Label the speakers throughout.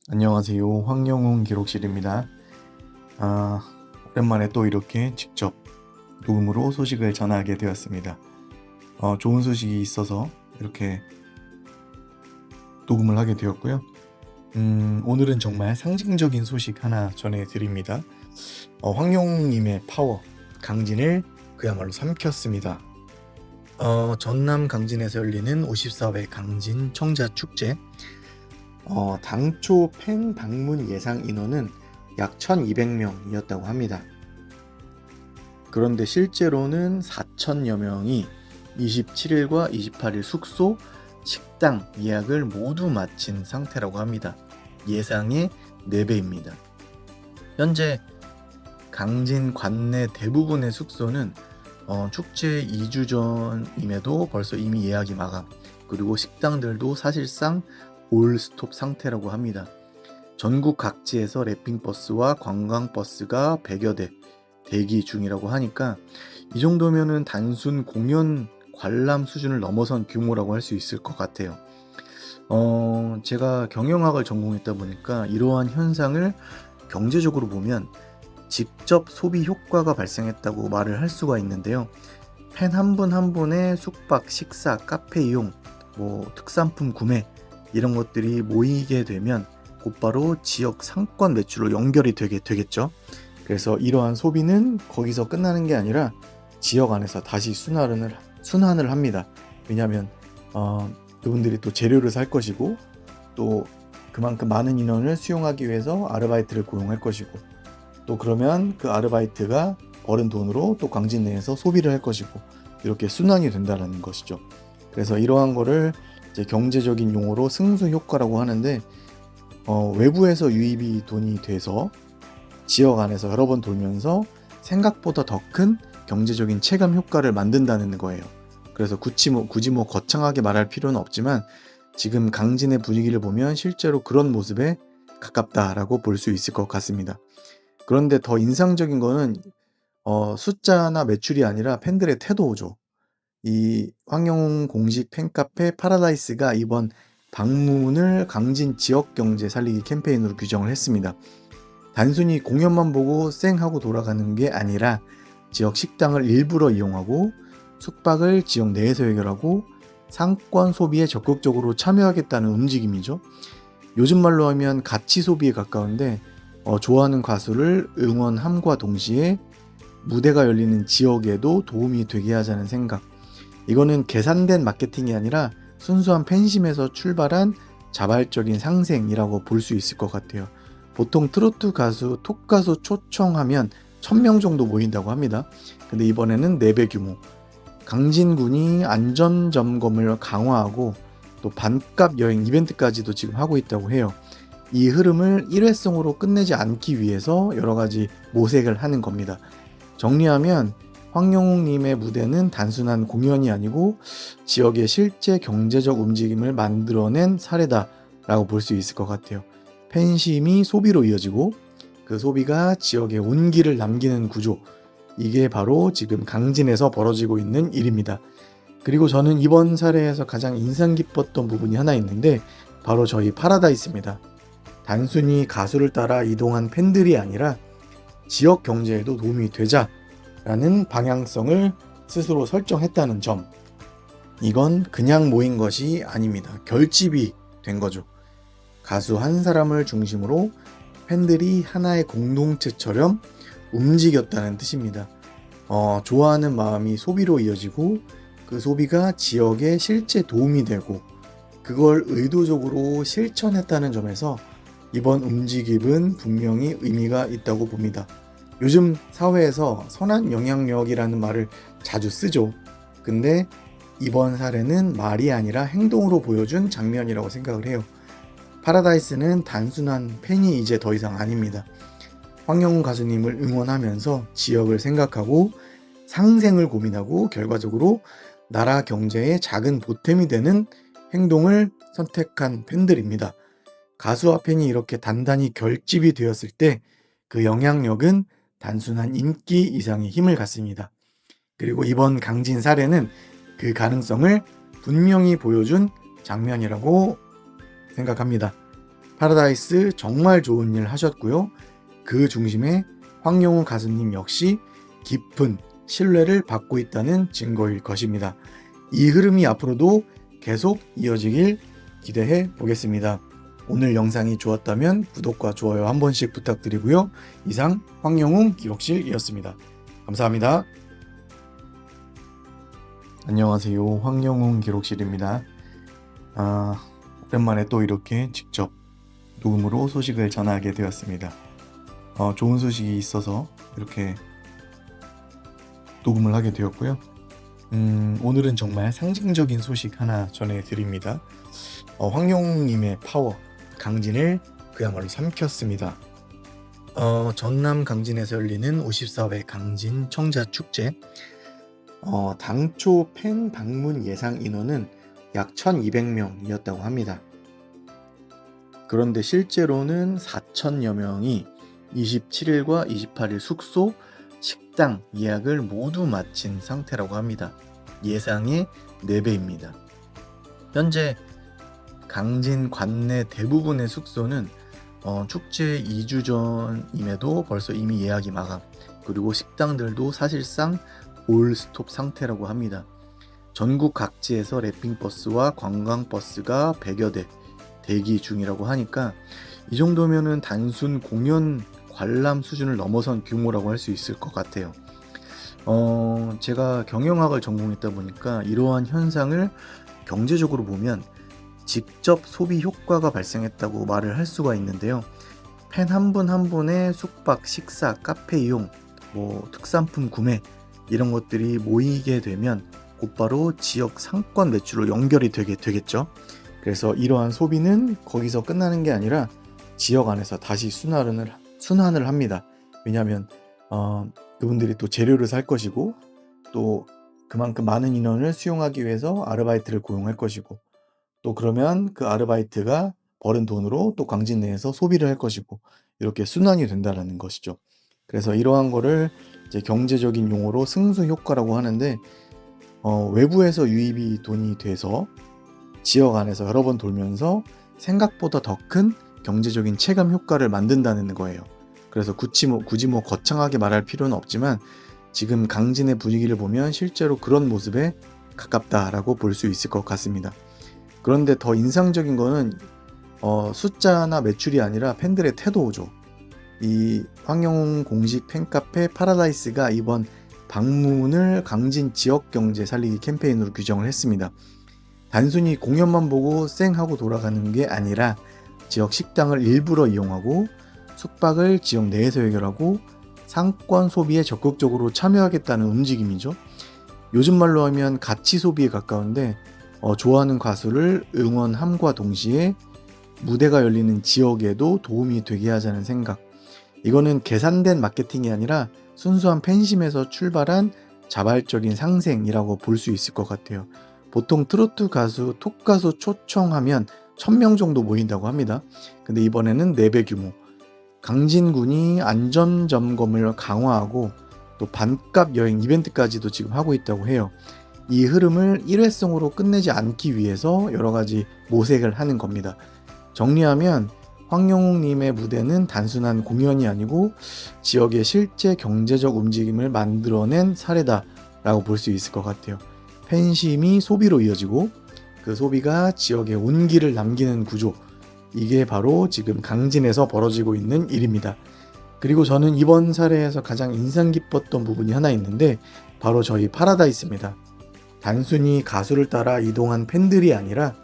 Speaker 1: 안녕하세요. 황영훈 기록실입니다. 아, 오랜만에 또 이렇게 직접 녹음으로 소식을 전하게 되었습니다. 좋은 소식이 있어서 이렇게 녹음을 하게 되었고요. 오늘은 정말 상징적인 소식 하나 전해드립니다. 황영훈님의 파워, 강진을 그야말로 삼켰습니다. 전남 강진에서 열리는 54회 강진 청자축제. 당초 팬 방문 예상 인원은 약 1200명이었다고 합니다. 그런데 실제로는 4000여 명이 27일과 28일 숙소, 식당 예약을 모두 마친 상태라고 합니다. 예상의 4배입니다. 현재 강진 관내 대부분의 숙소는 축제 2주 전임에도 벌써 이미 예약이 마감, 그리고 식당들도 사실상 올스톱 상태라고 합니다. 전국 각지에서 랩핑버스와 관광버스가 100여 대 대기 중이라고 하니까 이 정도면은 단순 공연 관람 수준을 넘어선 규모라고 할 수 있을 것 같아요. 제가 경영학을 전공했다 보니까 이러한 현상을 경제적으로 보면 직접 소비 효과가 발생했다고 말을 할 수가 있는데요. 팬 한 분 한 분의 숙박, 식사, 카페 이용, 특산품 구매 이런 것들이 모이게 되면 곧바로 지역 상권 매출로 연결이 되겠죠. 그래서 이러한 소비는 거기서 끝나는 게 아니라 지역 안에서 다시 순환을 합니다. 왜냐하면 그분들이 또 재료를 살 것이고, 또 그만큼 많은 인원을 수용하기 위해서 아르바이트를 고용할 것이고, 또 그러면 그 아르바이트가 벌은 돈으로 또 광진 내에서 소비를 할 것이고, 이렇게 순환이 된다는 것이죠. 그래서 이러한 거를 이제 경제적인 용어로 승수 효과라고 하는데, 외부에서 유입이 돈이 돼서 지역 안에서 여러 번 돌면서 생각보다 더 큰 경제적인 체감 효과를 만든다는 거예요. 그래서 굳이 거창하게 말할 필요는 없지만 지금 강진의 분위기를 보면 실제로 그런 모습에 가깝다라고 볼 수 있을 것 같습니다. 그런데 더 인상적인 거는 숫자나 매출이 아니라 팬들의 태도죠. 이 황영웅 공식 팬카페 파라다이스가 이번 방문을 강진 지역 경제 살리기 캠페인으로 규정을 했습니다. 단순히 공연만 보고 쌩 하고 돌아가는 게 아니라 지역 식당을 일부러 이용하고 숙박을 지역 내에서 해결하고 상권 소비에 적극적으로 참여하겠다는 움직임이죠. 요즘 말로 하면 가치 소비에 가까운데, 좋아하는 가수를 응원함과 동시에 무대가 열리는 지역에도 도움이 되게 하자는 생각. 이거는 계산된 마케팅이 아니라 순수한 팬심에서 출발한 자발적인 상생이라고 볼 수 있을 것 같아요. 보통 트로트 가수, 톡 가수 초청하면 1000명 정도 모인다고 합니다. 근데 이번에는 4배 규모. 강진군이 안전점검을 강화하고 또 반값 여행 이벤트까지도 지금 하고 있다고 해요. 이 흐름을 일회성으로 끝내지 않기 위해서 여러 가지 모색을 하는 겁니다. 정리하면 황영웅님의 무대는 단순한 공연이 아니고 지역의 실제 경제적 움직임을 만들어낸 사례다라고 볼 수 있을 것 같아요. 팬심이 소비로 이어지고 그 소비가 지역에 온기를 남기는 구조, 이게 바로 지금 강진에서 벌어지고 있는 일입니다. 그리고 저는 이번 사례에서 가장 인상 깊었던 부분이 하나 있는데, 바로 저희 파라다이스입니다. 단순히 가수를 따라 이동한 팬들이 아니라 지역 경제에도 도움이 되자라는 방향성을 스스로 설정했다는 점, 이건 그냥 모인 것이 아닙니다. 결집이 된 거죠. 가수 한 사람을 중심으로 팬들이 하나의 공동체처럼 움직였다는 뜻입니다. 좋아하는 마음이 소비로 이어지고 그 소비가 지역에 실제 도움이 되고 그걸 의도적으로 실천했다는 점에서 이번 움직임은 분명히 의미가 있다고 봅니다. 요즘 사회에서 선한 영향력이라는 말을 자주 쓰죠. 근데 이번 사례는 말이 아니라 행동으로 보여준 장면이라고 생각을 해요. 파라다이스는 단순한 팬이 이제 더 이상 아닙니다. 황영훈 가수님을 응원하면서 지역을 생각하고 상생을 고민하고 결과적으로 나라 경제에 작은 보탬이 되는 행동을 선택한 팬들입니다. 가수와 팬이 이렇게 단단히 결집이 되었을 때 그 영향력은 단순한 인기 이상의 힘을 갖습니다. 그리고 이번 강진 사례는 그 가능성을 분명히 보여준 장면이라고 생각합니다. 파라다이스 정말 좋은 일 하셨고요. 그 중심에 황영웅 가수님 역시 깊은 신뢰를 받고 있다는 증거일 것입니다. 이 흐름이 앞으로도 계속 이어지길 기대해 보겠습니다. 오늘 영상이 좋았다면 구독과 좋아요 한 번씩 부탁드리고요. 이상 황영웅 기록실이었습니다. 감사합니다. 안녕하세요. 황영웅 기록실입니다. 오랜만에 또 이렇게 직접 녹음으로 소식을 전하게 되었습니다. 좋은 소식이 있어서 이렇게 녹음을 하게 되었고요. 오늘은 정말 상징적인 소식 하나 전해드립니다. 황영웅님의 파워, 강진을 그야말로 삼켰습니다. 전남 강진에서 열리는 54회 강진 청자 축제. 당초 팬 방문 예상 인원은 약 1200명이었다고 합니다. 그런데 실제로는 4000여 명이 27일과 28일 숙소, 식당 예약을 모두 마친 상태라고 합니다. 예상의 4배입니다. 현재 강진 관내 대부분의 숙소는 축제 2주 전임에도 벌써 이미 예약이 마감, 그리고 식당들도 사실상 올 스톱 상태라고 합니다. 전국 각지에서 랩핑버스와 관광버스가 100여 대 대기 중이라고 하니까 이 정도면은 단순 공연 관람 수준을 넘어선 규모라고 할 수 있을 것 같아요. 제가 경영학을 전공했다 보니까 이러한 현상을 경제적으로 보면 직접 소비 효과가 발생했다고 말을 할 수가 있는데요. 팬 한 분 한 분의 숙박, 식사, 카페 이용, 특산품 구매 이런 것들이 모이게 되면 곧바로 지역 상권 매출로 연결이 되겠죠. 그래서 이러한 소비는 거기서 끝나는 게 아니라 지역 안에서 다시 순환을 합니다. 왜냐하면 그분들이 또 재료를 살 것이고, 또 그만큼 많은 인원을 수용하기 위해서 아르바이트를 고용할 것이고, 또 그러면 그 아르바이트가 벌은 돈으로 또 강진 내에서 소비를 할 것이고, 이렇게 순환이 된다는 것이죠. 그래서 이러한 거를 이제 경제적인 용어로 승수 효과라고 하는데, 외부에서 유입이 돈이 돼서 지역 안에서 여러 번 돌면서 생각보다 더 큰 경제적인 체감 효과를 만든다는 거예요. 그래서 굳이 거창하게 말할 필요는 없지만 지금 강진의 분위기를 보면 실제로 그런 모습에 가깝다라고 볼 수 있을 것 같습니다. 그런데 더 인상적인 거는 숫자나 매출이 아니라 팬들의 태도죠. 이 황영웅 공식 팬카페 파라다이스가 이번 방문을 강진 지역 경제 살리기 캠페인으로 규정을 했습니다. 단순히 공연만 보고 쌩 하고 돌아가는 게 아니라 지역 식당을 일부러 이용하고 숙박을 지역 내에서 해결하고 상권 소비에 적극적으로 참여하겠다는 움직임이죠. 요즘 말로 하면 가치 소비에 가까운데 좋아하는 가수를 응원함과 동시에 무대가 열리는 지역에도 도움이 되게 하자는 생각. 이거는 계산된 마케팅이 아니라 순수한 팬심에서 출발한 자발적인 상생이라고 볼 수 있을 것 같아요. 보통 트로트 가수, 톡 가수 초청하면 1000명 정도 모인다고 합니다. 근데 이번에는 4배 규모. 강진군이 안전점검을 강화하고 또 반값 여행 이벤트까지도 지금 하고 있다고 해요. 이 흐름을 일회성으로 끝내지 않기 위해서 여러 가지 모색을 하는 겁니다. 정리하면 황영웅님의 무대는 단순한 공연이 아니고 지역의 실제 경제적 움직임을 만들어낸 사례다라고 볼 수 있을 것 같아요. 팬심이 소비로 이어지고 그 소비가 지역에 온기를 남기는 구조, 이게 바로 지금 강진에서 벌어지고 있는 일입니다. 그리고 저는 이번 사례에서 가장 인상 깊었던 부분이 하나 있는데 바로 저희 파라다이스입니다. 단순히 가수를 따라 이동한 팬들이 아니라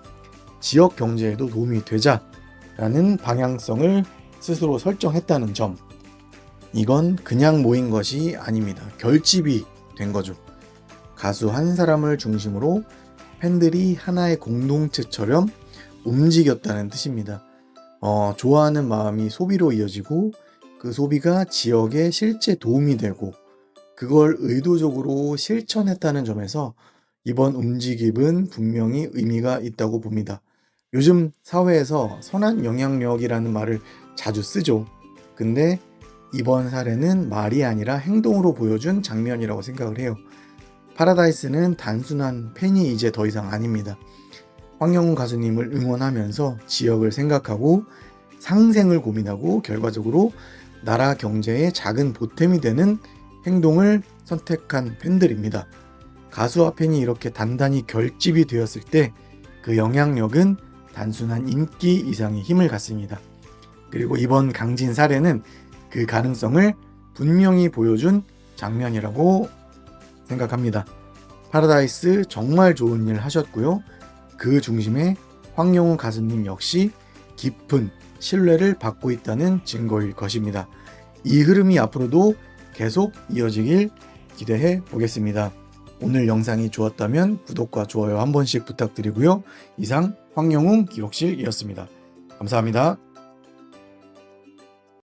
Speaker 1: 지역 경제에도 도움이 되자라는 방향성을 스스로 설정했다는 점, 이건 그냥 모인 것이 아닙니다. 결집이 된 거죠. 가수 한 사람을 중심으로 팬들이 하나의 공동체처럼 움직였다는 뜻입니다. 좋아하는 마음이 소비로 이어지고 그 소비가 지역에 실제 도움이 되고 그걸 의도적으로 실천했다는 점에서 이번 움직임은 분명히 의미가 있다고 봅니다. 요즘 사회에서 선한 영향력이라는 말을 자주 쓰죠. 근데 이번 사례는 말이 아니라 행동으로 보여준 장면이라고 생각을 해요. 파라다이스는 단순한 팬이 이제 더 이상 아닙니다. 황영웅 가수님을 응원하면서 지역을 생각하고 상생을 고민하고 결과적으로 나라 경제에 작은 보탬이 되는 행동을 선택한 팬들입니다. 가수와 팬이 이렇게 단단히 결집이 되었을 때 그 영향력은 단순한 인기 이상의 힘을 갖습니다. 그리고 이번 강진 사례는 그 가능성을 분명히 보여준 장면이라고 생각합니다. 파라다이스 정말 좋은 일 하셨고요. 그 중심에 황영우 가수님 역시 깊은 신뢰를 받고 있다는 증거일 것입니다. 이 흐름이 앞으로도 계속 이어지길 기대해 보겠습니다. 오늘 영상이 좋았다면 구독과 좋아요 한 번씩 부탁드리고요. 이상 황영웅 기록실이었습니다. 감사합니다.